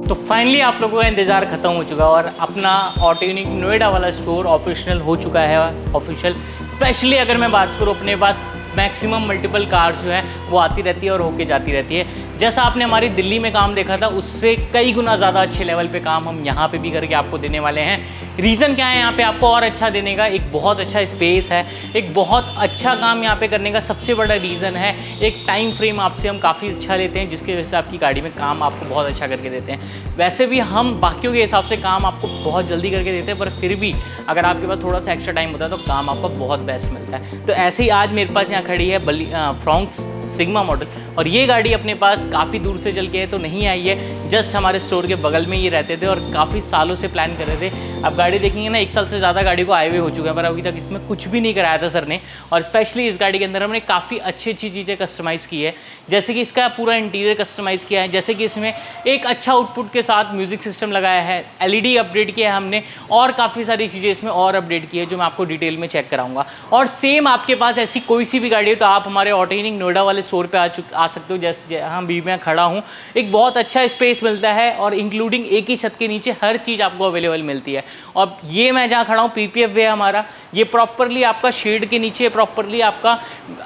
तो फाइनली आप लोगों का इंतज़ार ख़त्म हो चुका और अपना ऑटो यूनिक नोएडा वाला स्टोर ऑपरेशनल हो चुका है ऑफिशियल। स्पेशली अगर मैं बात करूँ अपने पास मैक्सिमम मल्टीपल कार्स जो है वो आती रहती है और होके जाती रहती है। जैसा आपने हमारी दिल्ली में काम देखा था उससे कई गुना ज़्यादा अच्छे लेवल पे काम हम यहाँ पे भी करके आपको देने वाले हैं। रीज़न क्या है यहाँ पे आपको और अच्छा देने का? एक बहुत अच्छा स्पेस है, एक बहुत अच्छा काम यहाँ पे करने का सबसे बड़ा रीज़न है एक टाइम फ्रेम आपसे हम काफ़ी अच्छा लेते हैं, जिसकी वजह से आपकी गाड़ी में काम आपको बहुत अच्छा करके देते हैं। वैसे भी हम बाकियों के हिसाब से काम आपको बहुत जल्दी करके देते हैं, पर फिर भी अगर आपके पास थोड़ा सा एक्स्ट्रा टाइम होता है तो काम आपको बहुत बेस्ट मिलता है। तो ऐसे ही आज मेरे पास यहाँ खड़ी है फ्रॉन्क्स सिग्मा मॉडल, और ये गाड़ी अपने पास काफ़ी दूर से चल के है तो नहीं आई है, जस्ट हमारे स्टोर के बगल में ये रहते थे और काफ़ी सालों से प्लान कर रहे थे। अब गाड़ी देखेंगे ना, 1 साल से ज़्यादा गाड़ी को आए हुए हो चुका है, पर अभी तक इसमें कुछ भी नहीं कराया था सर ने। और स्पेशली इस गाड़ी के अंदर हमने काफ़ी अच्छी चीज़ें कस्टमाइज़ की है, जैसे कि इसका पूरा इंटीरियर कस्टमाइज़ किया है, जैसे कि इसमें एक अच्छा आउटपुट के साथ म्यूज़िक सिस्टम लगाया है, LED अपडेट किया है हमने, और काफ़ी सारी चीज़ें इसमें और अपडेट की है जो मैं आपको डिटेल में चेक कराऊंगा। और सेम आपके पास ऐसी कोई सी भी गाड़ी है तो आप हमारे ऑटो यूनिक नोएडा वाले स्टोर पे आ सकते हो, जैसे हाँ भी मैं खड़ा हूँ। एक बहुत अच्छा स्पेस मिलता है और इंक्लूडिंग एक ही छत के नीचे हर चीज़ आपको अवेलेबल मिलती है। और ये मैं जहाँ खड़ा हूँ PPF वे हमारा, ये प्रॉपरली आपका शेड के नीचे, प्रॉपरली आपका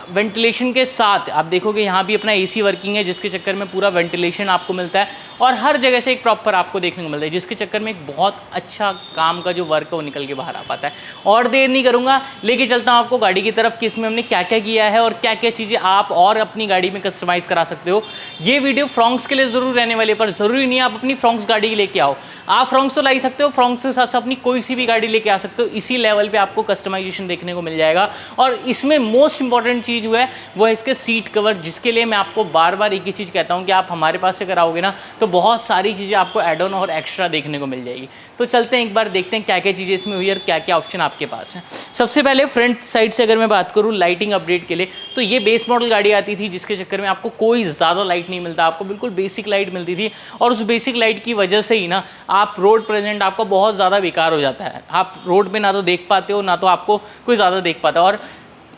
वेंटिलेशन के साथ आप देखोगे यहाँ भी अपना AC वर्किंग है, जिसके चक्कर में पूरा वेंटिलेशन आपको मिलता है और हर जगह से एक प्रॉपर आपको देखने को मिलता है, जिसके चक्कर में एक बहुत अच्छा काम का जो वर्क है वो निकल के बाहर आ पाता है। और देर नहीं करूँगा, लेके चलता हूँ आपको गाड़ी की तरफ कि इसमें हमने क्या क्या किया है और क्या क्या चीज़ें आप और अपनी गाड़ी में कस्टमाइज़ करा सकते हो। ये वीडियो फ्रॉन्क्स के लिए ज़रूर रहने वाली है, पर ज़रूरी नहीं है आप अपनी फ्रॉन्क्स गाड़ी लेके आओ, आप फ्रॉन्क्स तो ला ही सकते हो, फ्रॉन्क्स के साथ साथ अपनी कोई सी भी गाड़ी लेके आ सकते हो। इसी लेवल पे आपको कस्टमाइजेशन देखने को मिल जाएगा। और इसमें मोस्ट इंपॉर्टेंट चीज़ वो है इसके सीट कवर, जिसके लिए मैं आपको बार बार एक ही चीज़ कहता हूँ कि आप हमारे पास से कराओगे ना तो बहुत सारी चीज़ें आपको एड ऑन और एक्स्ट्रा देखने को मिल जाएगी। तो चलते हैं एक बार देखते हैं क्या क्या चीज़ें इसमें हुई और क्या क्या ऑप्शन आपके पास है। सबसे पहले फ्रंट साइड से अगर मैं बात करूँ लाइटिंग अपडेट के लिए, तो ये बेस मॉडल गाड़ी आती थी जिसके चक्कर में आपको कोई ज़्यादा लाइट नहीं मिलता, आपको बिल्कुल बेसिक लाइट मिलती थी। और उस बेसिक लाइट की वजह से ही ना आप रोड प्रेजेंट आपका बहुत ज़्यादा बेकार हो जाता है, आप रोड पे ना तो देख पाते हो ना तो आपको कोई ज़्यादा देख पाता है। और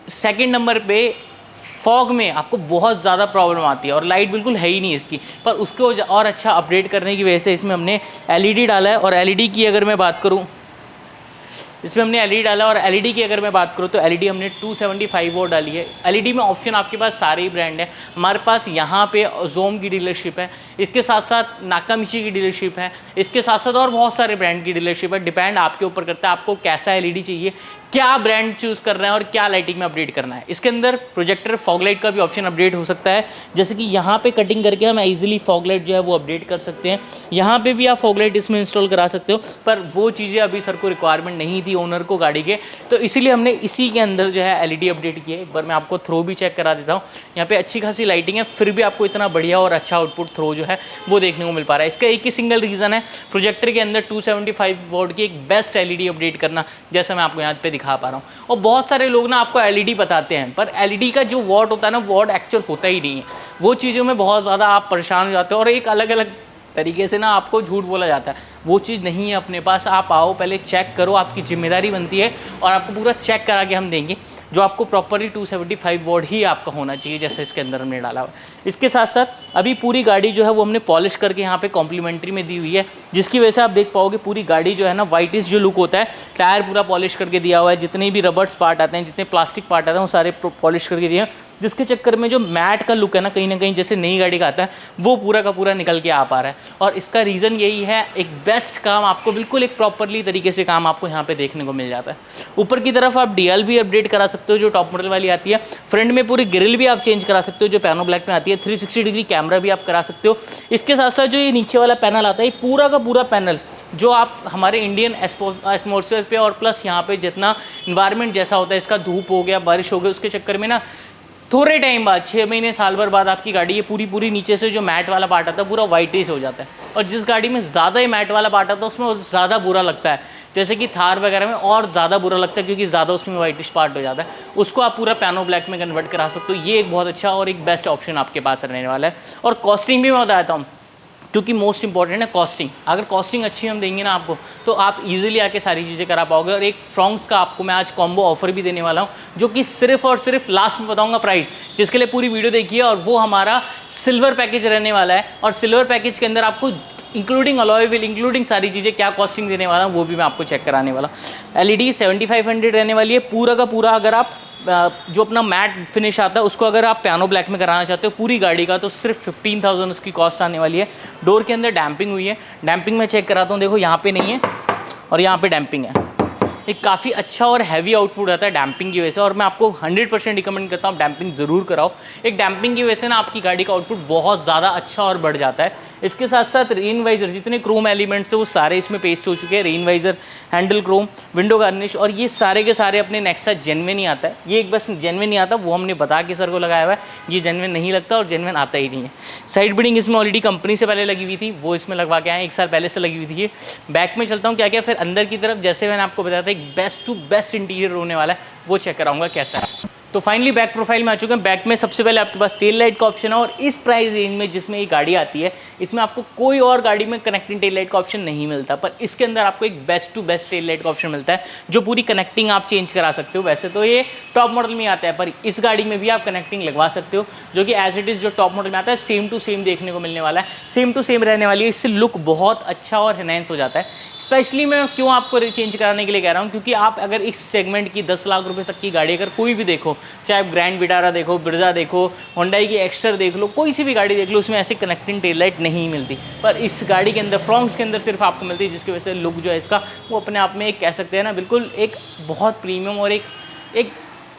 सेकंड नंबर पे फॉग में आपको बहुत ज़्यादा प्रॉब्लम आती है और लाइट बिल्कुल है ही नहीं इसकी, पर उसको और अच्छा अपडेट करने की वजह से इसमें हमने LED डाला है। और LED की अगर मैं बात करूँ, इसमें हमने LED डाला और LED की अगर मैं बात करूँ तो LED हमने 275 वोट डाली है। LED में ऑप्शन आपके पास सारे ही ब्रांड है, हमारे पास यहाँ पे जोम की डीलरशिप है, इसके साथ साथ नाकामिची की डीलरशिप है, इसके साथ साथ और बहुत सारे ब्रांड की डीलरशिप है। डिपेंड आपके ऊपर करता है आपको कैसा LED चाहिए, क्या ब्रांड चूज़ करना है और क्या लाइटिंग में अपडेट करना है। इसके अंदर प्रोजेक्टर फॉग लाइट का भी ऑप्शन अपडेट हो सकता है, जैसे कि यहाँ पे कटिंग करके हम इजीली फॉग लाइट जो है वो अपडेट कर सकते हैं। यहाँ पे भी आप फॉग लाइट इसमें इंस्टॉल करा सकते हो, पर वो चीज़ें अभी सर को रिक्वायरमेंट नहीं थी ओनर को गाड़ी के, तो इसीलिए हमने इसी के अंदर जो है LED अपडेट किए। एक बार मैं आपको थ्रो भी चेक करा देता हूँ। यहाँ पे अच्छी खासी लाइटिंग है, फिर भी आपको इतना बढ़िया और अच्छा आउटपुट थ्रो जो है वो देखने को मिल पा रहा है। इसका एक ही सिंगल रीज़न है, प्रोजेक्टर के अंदर 275 वोट की एक बेस्ट LED अपडेट करना, जैसा मैं आपको यहाँ पे दिखा पा रहा हूँ। और बहुत सारे लोग ना आपको LED बताते हैं, पर LED का जो वॉट होता है ना वॉट एक्चुअल होता ही नहीं है। वो चीज़ों में बहुत ज़्यादा आप परेशान हो जाते हो और एक अलग अलग तरीके से ना आपको झूठ बोला जाता है, वो चीज़ नहीं है अपने पास। आप आओ पहले चेक करो, आपकी जिम्मेदारी बनती है और आपको पूरा चेक करा के हम देंगे जो आपको प्रॉपरली 275 वोट ही आपका होना चाहिए, जैसे इसके अंदर हमने डाला हुआ। इसके साथ साथ अभी पूरी गाड़ी जो है वो हमने पॉलिश करके यहाँ पे कॉम्प्लीमेंट्री में दी हुई है, जिसकी वजह से आप देख पाओगे पूरी गाड़ी जो है ना वाइटिश जो लुक होता है, टायर पूरा पॉलिश करके दिया हुआ है, जितने भी रबर्स पार्ट आते हैं, जितने प्लास्टिक पार्ट आते हैं वो सारे पॉलिश करके दिए हैं, जिसके चक्कर में जो मैट का लुक है ना कहीं जैसे नई गाड़ी का आता है वो पूरा का पूरा निकल के आ पा रहा है। और इसका रीज़न यही है, एक बेस्ट काम आपको बिल्कुल एक प्रॉपरली तरीके से काम आपको यहाँ पे देखने को मिल जाता है। ऊपर की तरफ आप DL भी अपडेट करा सकते हो जो टॉप मॉडल वाली आती है, फ्रंट में पूरी ग्रिल भी आप चेंज करा सकते हो जो पियानो ब्लैक में आती है, 360 डिग्री कैमरा भी आप करा सकते हो। इसके साथ साथ जो ये नीचे वाला पैनल आता है, ये पूरा का पूरा पैनल जो आप हमारे इंडियन एटमॉस्फेयर पे और प्लस यहाँ पे जितना इन्वायरमेंट जैसा होता है, इसका धूप हो गया, बारिश हो गई, उसके चक्कर में ना थोड़े टाइम बाद 6 महीने साल भर बाद आपकी गाड़ी ये पूरी नीचे से जो मैट वाला पार्ट आता है पूरा वाइटिश हो जाता है। और जिस गाड़ी में ज़्यादा ही मैट वाला पार्ट आता है उसमें ज़्यादा बुरा लगता है, जैसे कि थार वगैरह में और ज़्यादा बुरा लगता है क्योंकि ज़्यादा उसमें वाइटिश पार्ट हो जाता है। उसको आप पूरा पियानो ब्लैक में कन्वर्ट करा सकते हो। ये एक बहुत अच्छा और एक बेस्ट ऑप्शन आपके पास रहने वाला है। और कॉस्टिंग भी मैं बताता हूँ, क्योंकि मोस्ट इंपॉर्टेंट है कॉस्टिंग। अगर कॉस्टिंग अच्छी हम देंगे ना आपको तो आप इजीली आके सारी चीज़ें करा पाओगे। और एक फ्रॉन्क्स का आपको मैं आज कॉम्बो ऑफर भी देने वाला हूँ, जो कि सिर्फ और सिर्फ लास्ट में बताऊंगा प्राइस, जिसके लिए पूरी वीडियो देखिए। और वो हमारा सिल्वर पैकेज रहने वाला है। और सिल्वर पैकेज के अंदर आपको इंक्लूडिंग अलॉय व्हील, इंक्लूडिंग सारी चीज़ें क्या कॉस्टिंग देने वाला हूँ वो भी मैं आपको चेक कराने वाला हूँ। LED 7500 रहने वाली है पूरा का पूरा। अगर आप जो अपना मैट फिनिश आता है उसको अगर आप पियानो ब्लैक में कराना चाहते हो पूरी गाड़ी का, तो सिर्फ 15,000 उसकी कॉस्ट आने वाली है। डोर के अंदर डैम्पिंग हुई है, डैम्पिंग मैं चेक कराता हूँ, देखो यहाँ पे नहीं है और यहाँ पे डैम्पिंग है। एक काफ़ी अच्छा और हैवी आउटपुट आता है डैम्पिंग की वजह से, और मैं आपको 100% रिकमेंड करता हूँ डैम्पिंग ज़रूर कराओ। एक डैम्पिंग की वजह से ना आपकी गाड़ी का आउटपुट बहुत ज़्यादा अच्छा और बढ़ जाता है। इसके साथ साथ रेन वाइजर, जितने क्रोम एलिमेंट्स है वो सारे इसमें पेस्ट हो चुके हैं। Rain visor, handle chrome, window garnish, और ये सारे के सारे अपने नेक्सा जेन्युइन ही आता है। ये एक बस जेन्युइन नहीं आता, वो हमने बता के सर को लगाया हुआ है, ये जेन्युइन नहीं लगता और जेन्युइन आता ही नहीं है। साइड बिडिंग इसमें ऑलरेडी कंपनी से पहले लगी हुई थी, वो इसमें लगवा के आए, 1 साल पहले से लगी हुई थी ये। बैक में चलता हूँ क्या क्या, फिर अंदर की तरफ जैसे मैंने आपको बताया था एक बेस्ट टू बेस्ट इंटीरियर होने वाला है, वो चेक कराऊंगा कैसा है। तो फाइनली बैक प्रोफाइल में आ चुके हैं। बैक में सबसे पहले आपके पास टेल लाइट का ऑप्शन है, और इस प्राइस रेंज में जिसमें ये गाड़ी आती है इसमें आपको कोई और गाड़ी में कनेक्टिंग टेल लाइट का ऑप्शन नहीं मिलता, पर इसके अंदर आपको एक best to best tail light का ऑप्शन मिलता है जो पूरी कनेक्टिंग आप चेंज करा सकते हो। वैसे तो ये टॉप मॉडल में आता है, पर इस गाड़ी में भी आप कनेक्टिंग लगवा सकते हो, जो कि एज इट इज़ जो टॉप मॉडल में आता है सेम टू सेम देखने को मिलने वाला है, सेम टू सेम रहने वाली है। इससे लुक बहुत अच्छा और एनहेंस हो जाता है। स्पेशली मैं क्यों आपको चेंज कराने के लिए कह रहा हूँ, क्योंकि आप अगर इस सेगमेंट की 10 लाख रुपए तक की गाड़ी अगर कोई भी देखो, चाहे आप ग्रैंड विटारा देखो, ब्रिजा देखो, होंडाई की एक्स्टर देख लो, कोई सी भी गाड़ी देख लो, उसमें ऐसी कनेक्टिंग टेल लाइट नहीं मिलती, पर इस गाड़ी के अंदर फ्रॉन्क्स के अंदर सिर्फ आपको मिलती है, जिसकी वजह से लुक जो है इसका वो अपने आप में एक कह सकते हैं ना बिल्कुल एक बहुत प्रीमियम और एक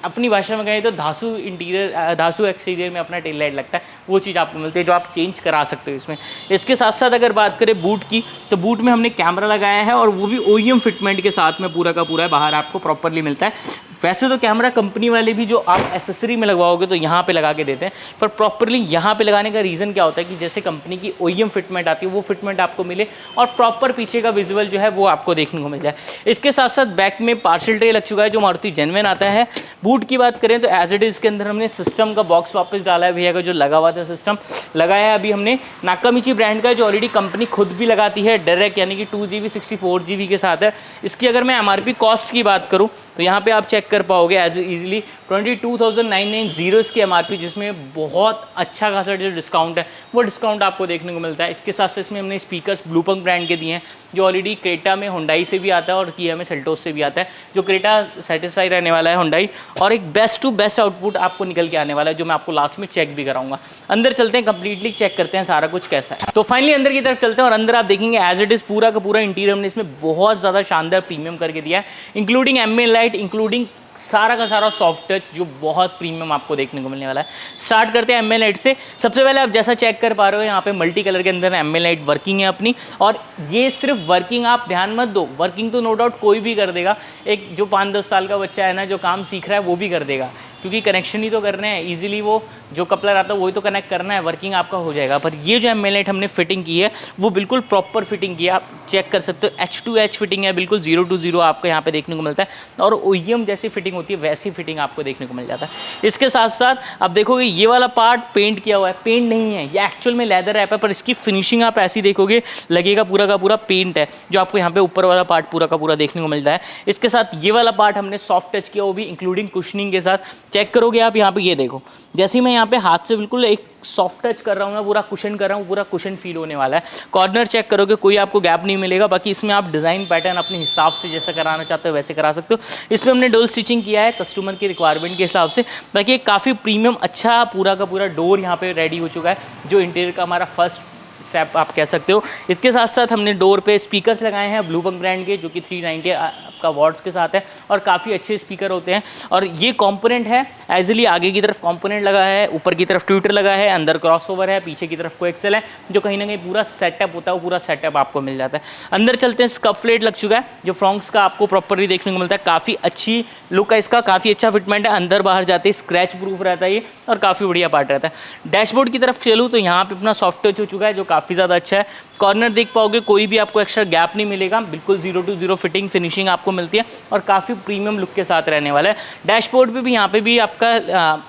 अपनी भाषा में कहें तो धासु इंटीरियर, धासु एक्सटीरियर में अपना टेल लाइट लगता है, वो चीज़ आपको मिलती है जो आप चेंज करा सकते हो इसमें। इसके साथ साथ अगर बात करें बूट की, तो बूट में हमने कैमरा लगाया है और वो भी OEM फिटमेंट के साथ में पूरा का पूरा है, बाहर आपको प्रॉपरली मिलता है। वैसे तो कैमरा कंपनी वाले भी जो आप एसेसरी में लगवाओगे तो यहाँ पे लगा के देते हैं, पर प्रॉपरली यहाँ पे लगाने का रीज़न क्या होता है कि जैसे कंपनी की OEM फिटमेंट आती है वो फिटमेंट आपको मिले और प्रॉपर पीछे का विजुअल जो है वो आपको देखने को मिल जाए। इसके साथ साथ बैक में पार्सल ट्रे लग चुका है जो मारुति जेन्युइन आता है। बूट की बात करें तो एज इट इज़ के अंदर हमने सिस्टम का बॉक्स वापस डाला है, भैया का जो लगा हुआ था सिस्टम लगाया है अभी हमने नाकामिची ब्रांड का, जो ऑलरेडी कंपनी खुद भी लगाती है डायरेक्ट, यानी कि 2GB 64GB के साथ है। इसकी अगर मैं MRP कॉस्ट की बात करूँ तो यहाँ पे आप चेक कर पाओगे एज इजीली 22,990 इसकी MRP, जिसमें बहुत अच्छा खासा जो डिस्काउंट है वो डिस्काउंट आपको देखने को मिलता है। इसके साथ साथ इसमें हमने स्पीकर्स ब्लूपंक ब्रांड के दिए हैं, जो ऑलरेडी क्रेटा में हुंडई से भी आता है और किया में सेल्टोस से भी आता है, जो क्रेटा सेटिस्फाई रहने वाला है हुंडई, और एक बेस्ट टू बेस्ट आउटपुट आपको निकल के आने वाला है, जो मैं आपको लास्ट में चेक भी कराऊंगा। अंदर चलते हैं, कंप्लीटली चेक करते हैं सारा कुछ कैसा है। तो फाइनली अंदर की तरफ चलते हैं और अंदर आप देखेंगे एज इट इज़ पूरा का पूरा इंटीरियर हमने इसमें बहुत ज़्यादा शानदार प्रीमियम करके दिया है, इंक्लूडिंग एम्बिएंट लाइट, इंक्लूडिंग सारा का सारा सॉफ्ट टच जो बहुत प्रीमियम आपको देखने को मिलने वाला है। स्टार्ट करते हैं एम्बिएंट लाइट से। सबसे पहले आप जैसा चेक कर पा रहे हो यहाँ पे मल्टी कलर के अंदर एम्बिएंट लाइट वर्किंग है अपनी, और ये सिर्फ वर्किंग आप ध्यान मत दो, वर्किंग तो नो डाउट कोई भी कर देगा, एक जो 5-10 साल का बच्चा है ना जो काम सीख रहा है वो भी कर देगा, क्योंकि कनेक्शन ही तो करने हैं ईजिली, वो जो कपलर आता है वही तो कनेक्ट करना है, वर्किंग आपका हो जाएगा। पर ये जो एम्बिएंट लाइट हमने फिटिंग की है वो बिल्कुल प्रॉपर फिटिंग की है, आप चेक कर सकते हो, H2H फिटिंग है, बिल्कुल 0 to 0 आपको यहाँ पे देखने को मिलता है, और OEM जैसी फिटिंग होती है वैसी फिटिंग आपको देखने को मिल जाता है। इसके साथ साथ आप देखोगे ये वाला पार्ट पेंट किया हुआ है, पेंट नहीं है ये एक्चुअल में लेदर रैप है, पर इसकी फिनिशिंग आप ऐसी देखोगे लगेगा पूरा का पूरा पेंट है, जो आपको यहाँ पे ऊपर वाला पार्ट पूरा का पूरा देखने को मिलता है। इसके साथ ये वाला पार्ट हमने सॉफ्ट टच किया, वो भी इंक्लूडिंग कुशनिंग के साथ। चेक करोगे आप यहाँ पे, ये देखो जैसे ही मैं यहाँ पे हाथ से बिल्कुल एक सॉफ्ट टच कर रहा हूँ, मैं पूरा कुशन कर रहा हूँ, पूरा कुशन फील होने वाला है। कॉर्नर चेक करोगे कोई आपको गैप नहीं मिलेगा, बाकी इसमें आप डिज़ाइन पैटर्न अपने हिसाब से जैसा कराना चाहते हो वैसे करा सकते हो। इसमें हमने डोर स्टिचिंग किया है कस्टमर की रिक्वायरमेंट के हिसाब से, बाकी एक काफ़ी प्रीमियम अच्छा पूरा का पूरा डोर यहाँ पे रेडी हो चुका है, जो इंटीरियर का हमारा फर्स्ट स्टेप आप कह सकते हो। इसके साथ साथ हमने डोर पे स्पीकर्स लगाए हैं ब्लूपंक ब्रांड के, जो कि 390 आपका वॉट्स के साथ है, और काफ़ी अच्छे स्पीकर होते हैं। और ये कंपोनेंट है एजली, आगे की तरफ कंपोनेंट लगा है, ऊपर की तरफ ट्विटर लगा है, अंदर क्रॉसओवर है, पीछे की तरफ कोएक्सेल है, जो कहीं ना कहीं पूरा सेटअप होता है, वो पूरा सेटअप आपको मिल जाता है। अंदर चलते हैं, स्कफ प्लेट लग चुका है, जो फ्रॉन्क्स का आपको प्रॉपरली देखने को मिलता है, काफ़ी अच्छी लुक है इसका, काफ़ी अच्छा फिटमेंट है, अंदर बाहर जाते ही स्क्रैच प्रूफ रहता है ये, और काफ़ी बढ़िया पार्ट रहता है। डैशबोर्ड की तरफ चलूँ तो यहाँ पे अपना सॉफ्ट टच हो चुका है, जो काफ़ी ज़्यादा अच्छा है। कॉर्नर देख पाओगे कोई भी आपको एक्स्ट्रा गैप नहीं मिलेगा, बिल्कुल 0 to 0 फिटिंग फिनिशिंग आपको मिलती है, और काफ़ी प्रीमियम लुक के साथ रहने वाला है। डैशबोर्ड पे भी यहाँ पे भी आपका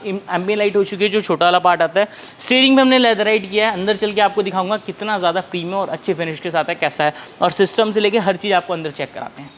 एम्बिएंट लाइट हो चुकी है, जो छोटा वाला पार्ट आता है। स्टीयरिंग में हमने लेदराइट किया है, अंदर चल के आपको दिखाऊंगा कितना ज़्यादा प्रीमियम और अच्छे फिनिश के साथ है कैसा है, और सिस्टम से लेके हर चीज़ आपको अंदर चेक कराते हैं।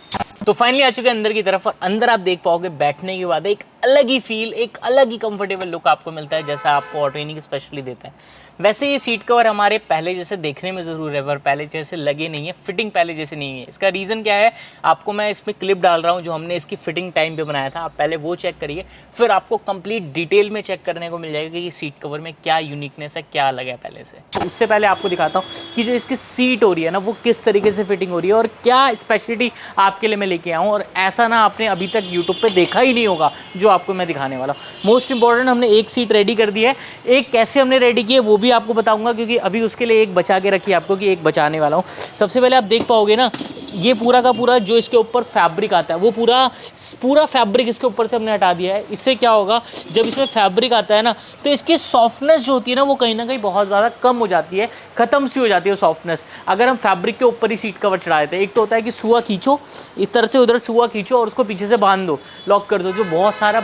तो फाइनली आ चुके हैं अंदर की तरफ, और अंदर आप देख पाओगे बैठने के बाद एक अलग ही फील, एक अलग ही कंफर्टेबल लुक आपको मिलता है, जैसा आपको ऑटो यूनिक स्पेशली देता है। वैसे ये सीट कवर हमारे पहले जैसे देखने में ज़रूर है पर पहले जैसे लगे नहीं है, फिटिंग पहले जैसे नहीं है। इसका रीज़न क्या है, आपको मैं इसमें क्लिप डाल रहा हूँ जो हमने इसकी फिटिंग टाइम पे बनाया था, आप पहले वो चेक करिए, फिर आपको कंप्लीट डिटेल में चेक करने को मिल जाएगा कि ये सीट कवर में क्या यूनिकनेस है, क्या अलग है पहले से। उससे पहले आपको दिखाता हूँ कि जो इसकी सीट हो रही है ना वो किस तरीके से फिटिंग हो रही है और क्या स्पेशलिटी आपके लिए मैं लेके आऊँ, और ऐसा ना आपने अभी तक यूट्यूब पे देखा ही नहीं होगा जो आपको मैं दिखाने वाला हूँ। मोस्ट इंपॉर्टेंट, हमने एक सीट रेडी कर दी है, एक कैसे हमने रेडी की है वो भी आपको बताऊंगा, क्योंकि अभी उसके लिए एक बचा के रखी है आपको कि एक बचाने वाला हूँ। सबसे पहले आप देख पाओगे ना, ये पूरा का पूरा जो इसके ऊपर फैब्रिक आता है वो पूरा फैब्रिक इसके ऊपर से हमने हटा दिया है। इससे क्या होगा, जब इसमें फैब्रिक आता है ना तो इसकी सॉफ्टनेस जो होती है ना वो कहीं ना कहीं बहुत ज़्यादा कम हो जाती है, ख़त्म सी हो जाती है सॉफ्टनेस, अगर हम फैब्रिक के ऊपर ही सीट कवर चढ़ा देते हैं। एक तो होता है कि सुआ खींचो, इस तरह से उधर सुआ खींचो और उसको पीछे से बांध दो, लॉक कर दो, जो बहुत सारा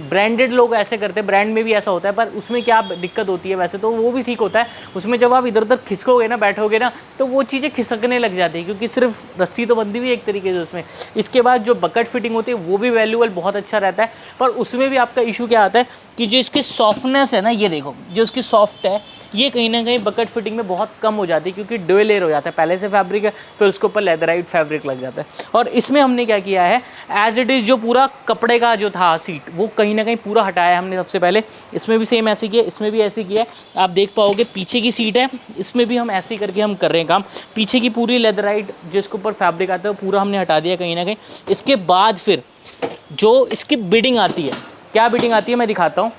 ब्रांडेड लोग ऐसे करते हैं, ब्रांड में भी ऐसा होता है, पर उसमें क्या दिक्कत होती है, वैसे तो वो भी ठीक होता है, उसमें जब आप इधर उधर खिसकोगे ना, बैठोगे ना, तो वो चीज़ें खिसकने लग जाती है, क्योंकि सिर्फ रस्सी तो बंधी हुई है एक तरीके से उसमें। इसके बाद जो बकेट फिटिंग होती है वो भी वैल्यूएबल बहुत अच्छा रहता है, पर उसमें भी आपका इशू क्या आता है कि जो इसकी सॉफ्टनेस है ना, ये देखो जो इसकी सॉफ्ट है, ये कहीं ना कहीं बकेट फिटिंग में बहुत कम हो जाती है, क्योंकि डुअल लेयर हो जाता है, पहले से फैब्रिक है फिर उसके ऊपर लेदराइट फैब्रिक लग जाता है। और इसमें हमने क्या किया है, एज इट इज़ जो पूरा कपड़े का जो था सीट वो कहीं ना कहीं पूरा हटाया है हमने सबसे पहले। इसमें भी सेम ऐसे किया, इसमें भी ऐसे किया है, आप देख पाओगे पीछे की सीट है, इसमें भी हम ऐसे करके हम कर रहे हैं काम। पीछे की पूरी लेदराइट जिसके ऊपर फैब्रिक आता है वो पूरा हमने हटा दिया कहीं ना कहीं। इसके बाद फिर जो इसकी बिडिंग आती है, क्या बिडिंग आती है मैं दिखाता हूँ।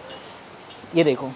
ये देखो,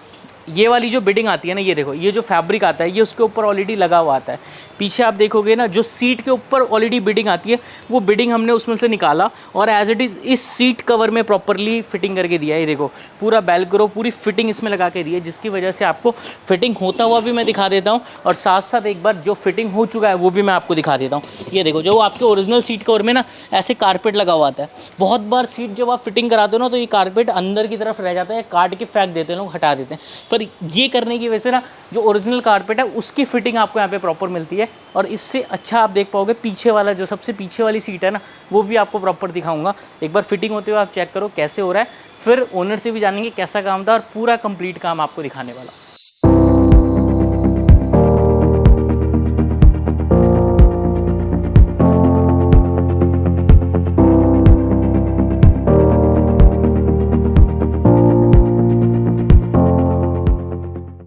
ये वाली जो बिडिंग आती है ना, ये देखो, ये जो फैब्रिक आता है ये उसके ऊपर ऑलरेडी लगा हुआ आता है। पीछे आप देखोगे ना, जो सीट के ऊपर ऑलरेडी बिडिंग आती है वो बिडिंग हमने उसमें से निकाला और एज इट इज़ इस सीट कवर में प्रॉपरली फिटिंग करके दिया है। ये देखो पूरा बेलक्रो पूरी फिटिंग इसमें लगा के दी है, जिसकी वजह से आपको फिटिंग होता हुआ भी मैं दिखा देता हूँ, और साथ साथ एक बार जो फिटिंग हो चुका है वो भी मैं आपको दिखा देता हूँ। ये देखो, जो आपके ओरिजिनल सीट कवर में ना ऐसे कारपेट लगा हुआ आता है, बहुत बार सीट जब आप फिटिंग कराते हो ना तो ये कारपेट अंदर की तरफ रह जाता है, काट के फेंक देते हैं लोग, हटा देते हैं, पर ये करने की वजह से ना जो ओरिजिनल कारपेट है उसकी फिटिंग आपको यहाँ पे प्रॉपर मिलती है। और इससे अच्छा आप देख पाओगे पीछे वाला, जो सबसे पीछे वाली सीट है ना, वो भी आपको प्रॉपर दिखाऊंगा। एक बार फिटिंग होते हुए आप चेक करो कैसे हो रहा है, फिर ओनर से भी जानेंगे कैसा काम था और पूरा कंप्लीट काम आपको दिखाने वाला।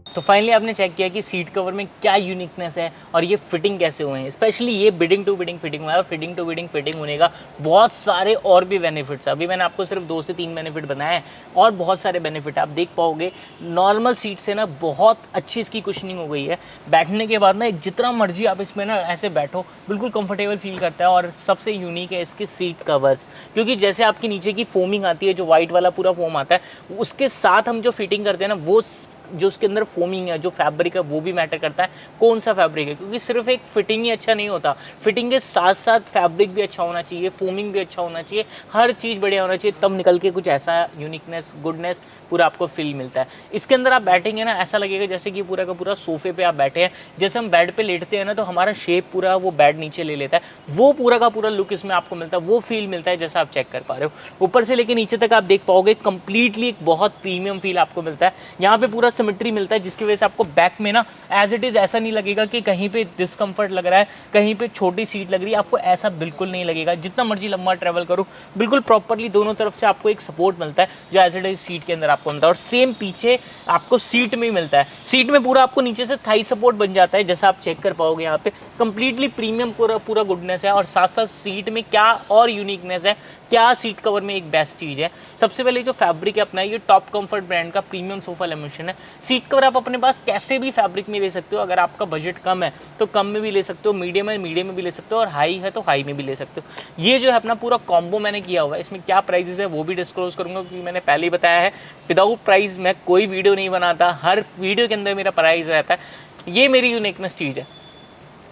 तो फाइनली आपने चेक किया कि सीट कवर में क्या यूनिकनेस है और ये फिटिंग कैसे हुए हैं। स्पेशली ये बिडिंग टू बिडिंग फिटिंग हुआ है, और फिटिंग टू बिडिंग फिटिंग होने का बहुत सारे और भी बेनिफिट्स है। अभी मैंने आपको सिर्फ 2 से 3 बेनिफिट बनाए हैं, और बहुत सारे बेनिफिट आप देख पाओगे। नॉर्मल सीट से ना बहुत अच्छी इसकी कुशनिंग हो गई है, बैठने के बाद ना जितना मर्जी आप इसमें ना ऐसे बैठो बिल्कुल कंफर्टेबल फील करता है। और सबसे यूनिक है इसके सीट कवर्स, क्योंकि जैसे आपकी नीचे की फोमिंग आती है, जो वाइट वाला पूरा फोम आता है, उसके साथ हम जो फिटिंग करते हैं ना, वो जो उसके अंदर फोमिंग है, जो फैब्रिक है, वो भी मैटर करता है कौन सा फैब्रिक है, क्योंकि सिर्फ एक फिटिंग ही अच्छा नहीं होता, फिटिंग के साथ साथ फैब्रिक भी अच्छा होना चाहिए, फोमिंग भी अच्छा होना चाहिए, हर चीज़ बढ़िया होना चाहिए, तब निकल के कुछ ऐसा यूनिकनेस, गुडनेस पूरा आपको फील मिलता है। इसके अंदर आप बैठेंगे ना, ऐसा लगेगा जैसे कि पूरा का पूरा सोफे पे आप बैठे हैं। जैसे हम बेड पे लेटते हैं ना तो हमारा शेप पूरा वो बेड नीचे ले लेता है, वो पूरा का पूरा लुक इसमें आपको मिलता है, वो फील मिलता है जैसा आप चेक कर पा रहे हो। ऊपर से लेके नीचे तक आप देख पाओगे कंप्लीटली एक बहुत प्रीमियम फील आपको मिलता है। यहाँ पे पूरा सिमेट्री मिलता है, जिसकी वजह से आपको बैक में ना एज इट इज़ ऐसा नहीं लगेगा कि कहीं पे डिस्कम्फर्ट लग रहा है, कहीं पे छोटी सीट लग रही है, आपको ऐसा बिल्कुल नहीं लगेगा। जितना मर्जी लंबा ट्रैवल करो, बिल्कुल प्रॉपरली दोनों तरफ से आपको एक सपोर्ट मिलता है, जो एज इट इज सीट के अंदर आपको मिलता है। और सेम पीछे आपको सीट में ही मिलता है, सीट में पूरा आपको नीचे से थाई सपोर्ट बन जाता है, जैसा आप चेक कर पाओगे यहाँ पे कंप्लीटली प्रीमियम पूरा गुडनेस है। और साथ साथ सीट में क्या और यूनिकनेस है, क्या सीट कवर में एक बेस्ट चीज़ है, सबसे पहले जो फैब्रिक है अपना, ये टॉप कंफर्ट ब्रांड का प्रीमियम सोफा लेमिनेशन है। सीट कवर आप अपने पास कैसे भी फैब्रिक में ले सकते हो, अगर आपका बजट कम है तो कम में भी ले सकते हो, मीडियम है मीडियम में भी ले सकते हो, और हाई है तो हाई में भी ले सकते हो। ये जो है अपना पूरा कॉम्बो मैंने किया हुआ है, इसमें क्या प्राइजेस है वो भी डिस्क्लोज करूंगा, क्योंकि मैंने पहले ही बताया है विदाउट प्राइस मैं कोई वीडियो नहीं बनाता, हर वीडियो के अंदर मेरा प्राइस रहता है। ये मेरी यूनिकनेस चीज़ है।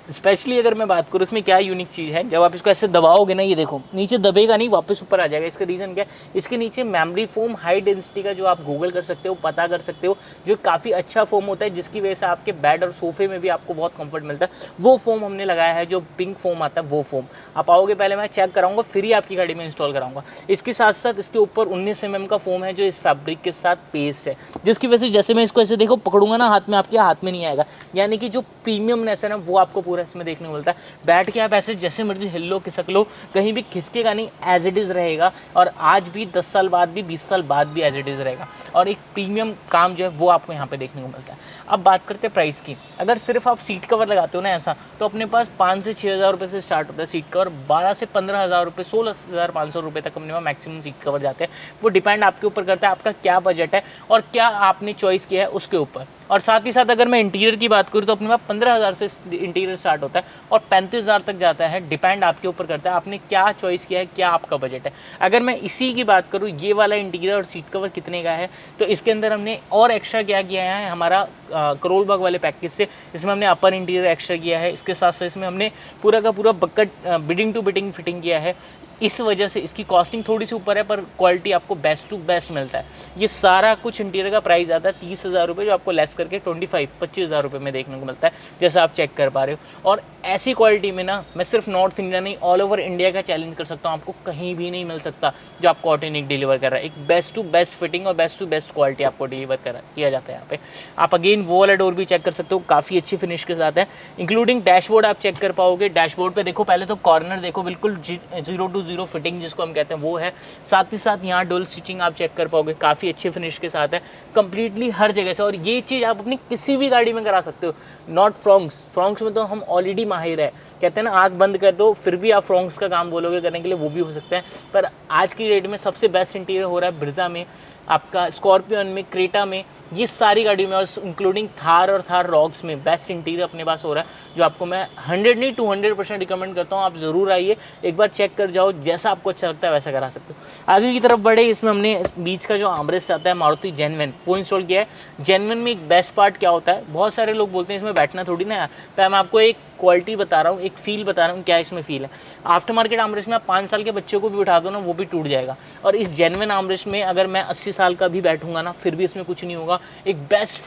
स्पेशली अगर मैं बात करूँ इसमें क्या यूनिक चीज़ है, जब आप इसको ऐसे दबाओगे ना, ये देखो नीचे दबेगा नहीं, वापस ऊपर आ जाएगा। इसका रीज़न क्या है, इसके नीचे मेमोरी फोम हाई डेंसिटी का, जो आप गूगल कर सकते हो, पता कर सकते हो, जो काफ़ी अच्छा फोम होता है, जिसकी वजह से आपके बेड और सोफे में भी आपको बहुत कंफर्ट मिलता है। वो फोम हमने लगाया है, जो पिंक फोम आता है वो फोम। आप आओगे पहले मैं चेक कराऊंगा, फिर ही आपकी गाड़ी में इंस्टॉल कराऊंगा। इसके साथ साथ इसके ऊपर 19 mm का फोम है, जो इस फैब्रिक के साथ पेस्ट है, जिसकी वजह से जैसे मैं इसको ऐसे देखो पकड़ूंगा ना हाथ में, आपके हाथ में नहीं आएगा। यानी कि जो प्रीमियमनेस है ना, वो आपको पूरा इसमें देखने को मिलता है। बैठ के आप ऐसे जैसे मर्जी हिल लो, खिसक लो, कहीं भी खिसकेगा नहीं, एज इट इज़ रहेगा। और आज भी 10 साल बाद भी 20 साल बाद भी एज इट इज़ रहेगा। और एक प्रीमियम काम जो है वो आपको यहाँ पे देखने को मिलता है। अब बात करते हैं प्राइस की। अगर सिर्फ आप सीट कवर लगाते हो ना ऐसा, तो अपने पास 5 से 6 हज़ार रुपये से स्टार्ट होता है सीट कवर। 12 से 15 हज़ार रुपये, 16,500 रुपये तक अपने पास मैक्सिमम सीट कवर जाते हैं। वो डिपेंड आपके ऊपर करता है, आपका क्या बजट है और क्या आपने चॉइस किया है उसके ऊपर। और साथ ही साथ अगर मैं इंटीरियर की बात करूँ, तो अपने पास 15 हज़ार से इंटीरियर स्टार्ट होता है और 35 हज़ार तक जाता है। डिपेंड आपके ऊपर करता है आपने क्या चॉइस किया है, क्या आपका बजट है। अगर मैं इसी की बात करूँ, ये वाला इंटीरियर और सीट कवर कितने का है, तो इसके अंदर हमने और एक्स्ट्रा क्या किया है, हमारा करोल बाग वाले पैकेज से इसमें हमने अपर इंटीरियर एक्स्ट्रा किया है। इसके साथ साथ इसमें हमने पूरा का पूरा bucket beading to beading fitting किया है। इस वजह से इसकी कॉस्टिंग थोड़ी सी ऊपर है, पर क्वालिटी आपको बेस्ट टू बेस्ट मिलता है। ये सारा कुछ इंटीरियर का प्राइस आता है 30 हज़ार रुपये, जो आपको लेस करके 25 हज़ार रुपये में देखने को मिलता है, जैसा आप चेक कर पा रहे हो। और ऐसी क्वालिटी में ना, मैं सिर्फ नॉर्थ इंडिया नहीं, ऑल ओवर इंडिया का चैलेंज कर सकता हूँ, आपको कहीं भी नहीं मिल सकता जो आपको ऑटोनिक डिलीवर कर रहा है। एक बेस्ट टू बेस्ट फिटिंग और बेस्ट टू बेस्ट क्वालिटी आपको डिलीवर किया जाता है यहाँ पे। आप अगेन वो वाला डोर भी चेक कर सकते हो, काफ़ी अच्छी फिनिश के साथ है। इंक्लूडिंग डैशबोर्ड आप चेक कर पाओगे। डैशबोर्ड पे देखो, पहले तो कॉर्नर देखो, बिल्कुल 0 to 0 फिटिंग जिसको हम कहते हैं वो है। साथ ही साथ यहाँ डुअल स्टिचिंग आप चेक कर पाओगे, काफ़ी अच्छे फिनिश के साथ है कंप्लीटली हर जगह से। और ये चीज़ आप अपनी किसी भी गाड़ी में करा सकते हो, नॉट फ्रॉन्क्स में तो हम ऑलरेडी माहिर है। कहते हैं ना, आँख बंद कर दो फिर भी आप फ्रॉन्क्स का काम बोलोगे करने के लिए, वो भी हो सकता है। पर आज की डेट में सबसे बेस्ट इंटीरियर हो रहा है ब्रिज़ा में, आपका स्कॉर्पियन में, क्रेटा में, ये सारी गाड़ियों में, और इंक्लूडिंग थार और थार रॉक्स में बेस्ट इंटीरियर अपने पास हो रहा है, जो आपको मैं 100 नहीं 200% रिकमेंड करता हूँ। आप ज़रूर आइए, एक बार चेक कर जाओ, जैसा आपको अच्छा लगता है वैसा करा सकते हो। आगे की तरफ बढ़े, इसमें हमने बीच का जो आर्मरेस्ट आता है मारुति जेन्युइन, वो इंस्टॉल किया है। जेन्युइन में एक बेस्ट पार्ट क्या होता है, बहुत सारे लोग बोलते हैं इसमें बैठना थोड़ी ना है, पर मैं आपको एक क्वालिटी बता रहा हूँ, एक फील बता रहा हूँ, क्या इसमें फील है। आफ्टर मार्केट आर्मरेस्ट में आप 5 साल के बच्चों को भी बिठा दो ना, वो भी टूट जाएगा। और इस जेन्युइन आर्मरेस्ट में अगर मैं 80 साल का भी बैठूंगा ना, फिर भी इसमें कुछ नहीं होगा। एक बेस्ट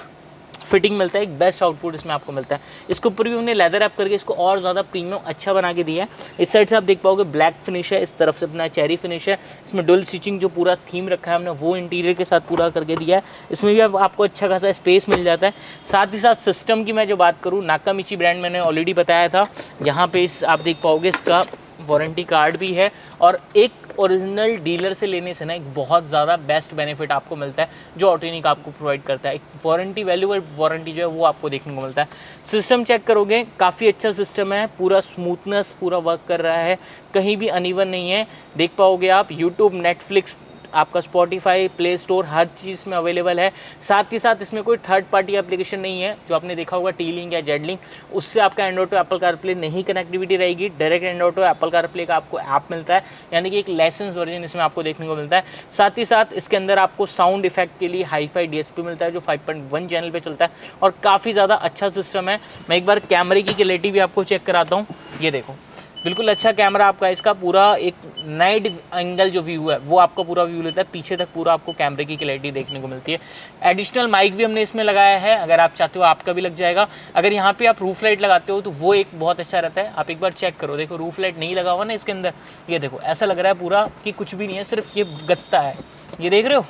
फिटिंग मिलता है, एक बेस्ट आउटपुट इसमें आपको मिलता है। इसके ऊपर भी हमने लेदर रैप करके इसको और ज़्यादा प्रीमियम अच्छा बना के दिया है। इस साइड से आप देख पाओगे ब्लैक फिनिश है, इस तरफ से अपना चेरी फिनिश है। इसमें डुअल स्टिचिंग जो पूरा थीम रखा है हमने, वो इंटीरियर के साथ पूरा करके दिया है। इसमें भी आपको अच्छा खासा स्पेस मिल जाता है। साथ ही साथ सिस्टम की मैं जो बात करूँ, नाकामिची ब्रांड मैंने ऑलरेडी बताया था। यहाँ पे आप देख पाओगे इसका वारंटी कार्ड भी है, और एक ओरिजिनल डीलर से लेने से ना एक बहुत ज़्यादा बेस्ट बेनिफिट आपको मिलता है, जो ऑटोनिक आपको प्रोवाइड करता है। एक वारंटी वैल्यू और वारंटी जो है वो आपको देखने को मिलता है। सिस्टम चेक करोगे, काफ़ी अच्छा सिस्टम है, पूरा स्मूथनेस पूरा वर्क कर रहा है, कहीं भी अनइवन नहीं है। देख पाओगे आप यूट्यूब, नेटफ्लिक्स, आपका स्पॉटिफाई, प्ले स्टोर, हर चीज़ में अवेलेबल है। साथ ही साथ इसमें कोई थर्ड पार्टी एप्लीकेशन नहीं है, जो आपने देखा होगा टी लिंक या जेड लिंक, उससे आपका एंड्रॉइड टू एप्पल कारप्ले नहीं कनेक्टिविटी रहेगी। Direct Android to Apple CarPlay का आपको ऐप मिलता है, यानी कि एक लाइसेंस वर्जन इसमें आपको देखने को मिलता है। साथ ही साथ इसके अंदर आपको साउंड इफेक्ट के लिए हाईफाई DSP मिलता है, जो 5.1 चैनल पर चलता है, और काफ़ी ज़्यादा अच्छा सिस्टम है। मैं एक बार कैमरे की क्लैरिटी भी आपको चेक कराता हूँ। ये देखो, बिल्कुल अच्छा कैमरा आपका, इसका पूरा एक नाइट एंगल जो व्यू है वो आपका पूरा व्यू लेता है, पीछे तक पूरा आपको कैमरे की क्लैरिटी देखने को मिलती है। एडिशनल माइक भी हमने इसमें लगाया है, अगर आप चाहते हो आपका भी लग जाएगा। अगर यहाँ पे आप रूफ लाइट लगाते हो तो वो एक बहुत अच्छा रहता है। आप एक बार चेक करो, देखो रूफ लाइट नहीं लगा हुआ ना इसके अंदर, ये देखो ऐसा लग रहा है पूरा कि कुछ भी नहीं है, सिर्फ ये गत्ता है। ये देख रहे हो,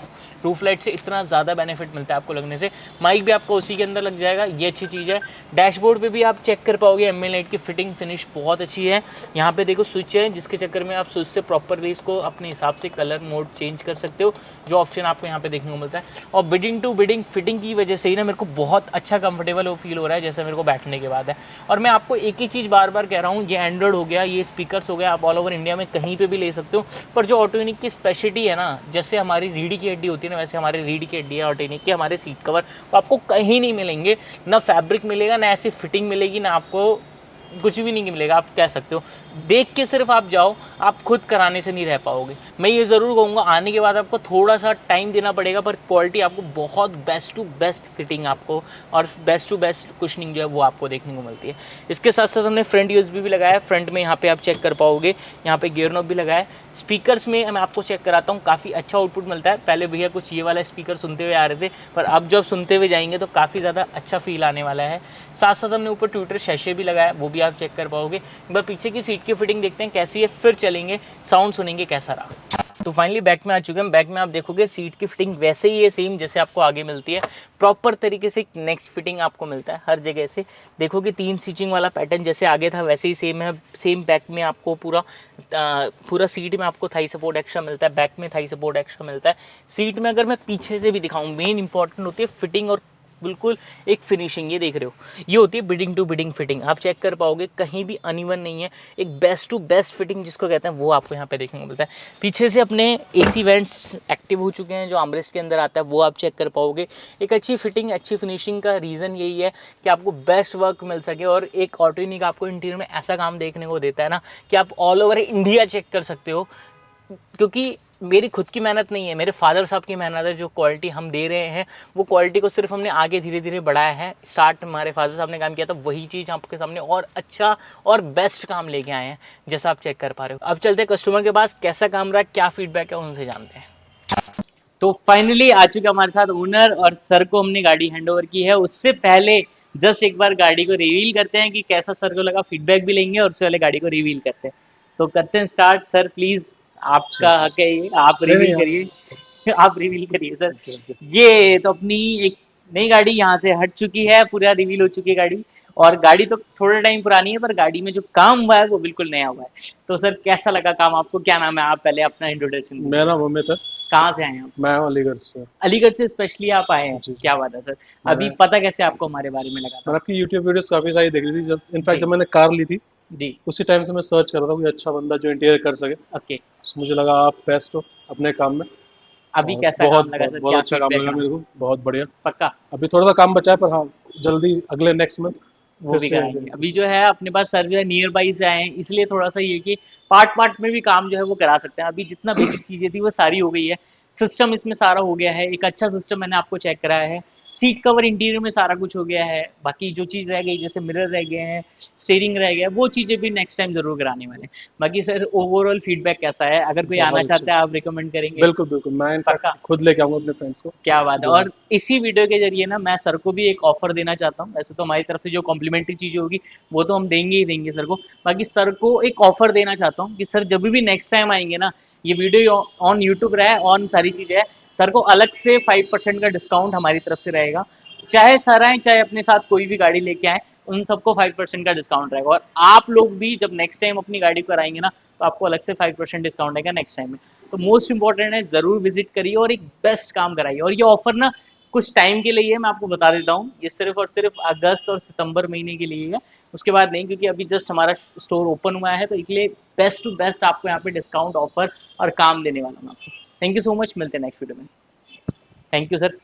रूफ लाइट से इतना ज़्यादा बेनिफिट मिलता है आपको लगने से। माइक भी आपको उसी के अंदर लग जाएगा, ये अच्छी चीज़ है। डैशबोर्ड पे भी आप चेक कर पाओगे, एम्बिएंट लाइट की फिटिंग फिनिश बहुत अच्छी है। यहाँ पे देखो स्विच है, जिसके चक्कर में आप स्विच से प्रॉपरली इसको अपने हिसाब से कलर मोड चेंज कर सकते हो, जो ऑप्शन आपको यहाँ पे देखने को मिलता है। और बिडिंग टू बिडिंग फिटिंग की वजह से ही ना मेरे को बहुत अच्छा कंफर्टेबल फील हो रहा है, जैसे मेरे को बैठने के बाद है। और मैं आपको एक ही चीज़ बार बार कह रहा हूँ, ये एंड्रॉइड हो गया, ये स्पीकर्स हो गया, आप ऑल ओवर इंडिया में कहीं पर भी ले सकते हो। पर जो ऑटोनिक की स्पेशलिटी है ना, जैसे हमारी रीढ़ की हड्डी होती है ना, वैसे हमारी रीढ़ की हड्डी है ऑटोनिक के हमारे सीट कवर, वो आपको कहीं नहीं मिलेंगे। ना फैब्रिक मिलेगा, ना ऐसी फिटिंग मिलेगी, ना आपको कुछ भी नहीं मिलेगा, आप कह सकते हो। देख के सिर्फ आप जाओ, आप खुद कराने से नहीं रह पाओगे। मैं ये ज़रूर कहूँगा आने के बाद आपको थोड़ा सा टाइम देना पड़ेगा, पर क्वालिटी आपको बहुत बेस्ट टू बेस्ट फिटिंग आपको और बेस्ट टू बेस्ट कुशनिंग जो है वो आपको देखने को मिलती है। इसके साथ साथ हमने फ्रंट यूएसबी भी लगाया है। फ्रंट में यहाँ पे आप चेक कर पाओगे, यहाँ पे गियर नॉब भी लगाया है। स्पीकर्स में मैं आपको चेक कराता हूँ, काफ़ी अच्छा आउटपुट मिलता है। पहले भैया कुछ ये वाला स्पीकर सुनते हुए आ रहे थे, पर अब जब सुनते हुए जाएंगे तो काफ़ी ज़्यादा अच्छा फील आने वाला है। साथ साथ हमने ऊपर ट्विटर शैशे भी लगाया, वो भी आप चेक कर पाओगे। एक बार पीछे की सीट की फिटिंग देखते हैं कैसी है, फिर चलेंगे साउंड सुनेंगे कैसा रहा। तो फाइनली बैक में आ चुके हैं। बैक में आप देखोगे सीट की फिटिंग वैसे ही है सेम जैसे आपको आगे मिलती है। प्रॉपर तरीके से नेक्स्ट फिटिंग आपको मिलता है हर जगह से। देखोगे 3 स्टिचिंग वाला पैटर्न जैसे आगे था वैसे ही सेम है। सेम बैक में आपको पूरा सीट में आपको थाई सपोर्ट एक्स्ट्रा मिलता है, बैक में थाई सपोर्ट एक्स्ट्रा मिलता है। सीट में अगर मैं पीछे से भी दिखाऊं, मेन इंपॉर्टेंट होती है फिटिंग और बिल्कुल एक फिनिशिंग। ये देख रहे हो, ये होती है बिडिंग टू बिडिंग फिटिंग। आप चेक कर पाओगे कहीं भी अनइवन नहीं है। एक बेस्ट टू बेस्ट फिटिंग जिसको कहते हैं वो आपको यहाँ पे देखने को मिलता है। पीछे से अपने एसी वेंट्स एक्टिव हो चुके हैं, जो आर्मरेस्ट के अंदर आता है वो आप चेक कर पाओगे। एक अच्छी फिटिंग अच्छी फिनिशिंग का रीज़न यही है कि आपको बेस्ट वर्क मिल सके। और एक ऑटोनिक आपको इंटीरियर में ऐसा काम देखने को देता है ना कि आप ऑल ओवर इंडिया चेक कर सकते हो। क्योंकि मेरी खुद की मेहनत नहीं है, मेरे फादर साहब की मेहनत है। जो क्वालिटी हम दे रहे हैं वो क्वालिटी को सिर्फ हमने आगे धीरे धीरे बढ़ाया है। स्टार्ट हमारे फादर साहब ने काम किया था, वही चीज़ आपके सामने और अच्छा और बेस्ट काम लेके आए हैं जैसा आप चेक कर पा रहे हो। अब चलते हैं कस्टमर के पास, कैसा काम रहा, क्या फीडबैक है, उनसे जानते हैं। तो फाइनली आ चुके हमारे साथ ओनर, और सर को हमने गाड़ी हैंड ओवर की है। उससे पहले जस्ट एक बार गाड़ी को रिवील करते हैं कि कैसा सर को लगा, फीडबैक भी लेंगे और उससे पहले गाड़ी को रिवील करते हैं। तो करते हैं स्टार्ट। सर प्लीज, आपका हक है ये, आप नहीं नहीं रिवील आप करिए। आप रिवील करिए सर। Okay okay. ये तो अपनी एक नई गाड़ी यहाँ से हट चुकी है, पूरा रिवील हो चुकी है गाड़ी। और गाड़ी तो थोड़ा टाइम पुरानी है, पर गाड़ी में जो काम हुआ है वो बिल्कुल नया हुआ है। तो सर कैसा लगा काम आपको, क्या नाम है, आप पहले अपना इंट्रोडक्शन मेरा दीजिए। नाम अमित है। कहाँ से आए हैं आप? मैं हूँ अलीगढ़ से। अलीगढ़ से स्पेशली आप आए हैं, जी जी। क्या बात है सर। अभी मैंने पता कैसे आपको हमारे बारे में लगा था? मैंने आपकी यूट्यूब वीडियोस काफ़ी सारी देख ली थी, जब इनफैक्ट जी जब मैंने कार ली थी जी। उसी टाइम से मैं सर्च कर रहा था कोई अच्छा बंदा जो इंटीरियर कर सके। ओके। तो मुझे लगा आप बेस्ट हो अपने काम में। अभी और कैसा काम बहुत लगा बहुत सर, बहुत क्या अच्छा काम फीडबैक लगा रहा? मेरे को, बहुत बढ़िया। पक्का? अभी थोड़ा सा काम बचा है, पर हाँ जल्दी अगले नेक्स्ट मंथ वो फिर भी से। कराएंगे। अभी जो है अपने पास सर जो है नियर बाई से आए हैं, इसलिए थोड़ा सा ये कि पार्ट पार्ट में भी काम जो है वो करा सकते हैं। अभी जितना बेसिक चीजें थी वो सारी हो गई है। सिस्टम इसमें सारा हो गया है, एक अच्छा सिस्टम मैंने आपको चेक कराया है। सीट कवर इंटीरियर में सारा कुछ हो गया है। बाकी जो चीज़ रह गई जैसे मिरर रह गए हैं, स्टीयरिंग रह गया, वो चीज़ें भी नेक्स्ट टाइम जरूर कराने वाले हैं। बाकी सर ओवरऑल फीडबैक कैसा है, अगर कोई आना बहुत अच्छे। चाहता है आप रिकमेंड करेंगे? बिल्कुल बिल्कुल, मैं पक्का? इनफैक्ट खुद लेके आऊंगा अपने फ्रेंड्स को। क्या बात है। जो और इसी वीडियो के जरिए ना मैं सर को भी एक ऑफर देना चाहता हूँ। वैसे तो हमारी तरफ से जो कॉम्प्लीमेंट्री चीज़ें होगी वो तो हम देंगे ही देंगे सर को। बाकी सर को एक ऑफर देना चाहता हूँ कि सर जब भी नेक्स्ट टाइम आएंगे ना, ये वीडियो ऑन यूट्यूब रहा है, ऑन सारी चीज़ें है, सर को अलग से 5% का डिस्काउंट हमारी तरफ से रहेगा। चाहे सर आए चाहे अपने साथ कोई भी गाड़ी लेके आए, उन सबको 5% का डिस्काउंट रहेगा। और आप लोग भी जब नेक्स्ट टाइम अपनी गाड़ी को कराएंगे ना, तो आपको अलग से 5% डिस्काउंट रहेगा नेक्स्ट टाइम में। तो मोस्ट इंपॉर्टेंट है, जरूर विजिट करिए और एक बेस्ट काम कराइए। और ये ऑफर ना कुछ टाइम के लिए है, मैं आपको बता देता हूँ। ये सिर्फ और सिर्फ अगस्त और सितंबर महीने के लिए है, उसके बाद नहीं, क्योंकि अभी जस्ट हमारा स्टोर ओपन हुआ है। तो इसलिए बेस्ट टू बेस्ट आपको यहाँ पे डिस्काउंट ऑफर और काम देने वाला हूँ आपको। थैंक यू सो मच, मिलते हैं नेक्स्ट वीडियो में। Thank you sir.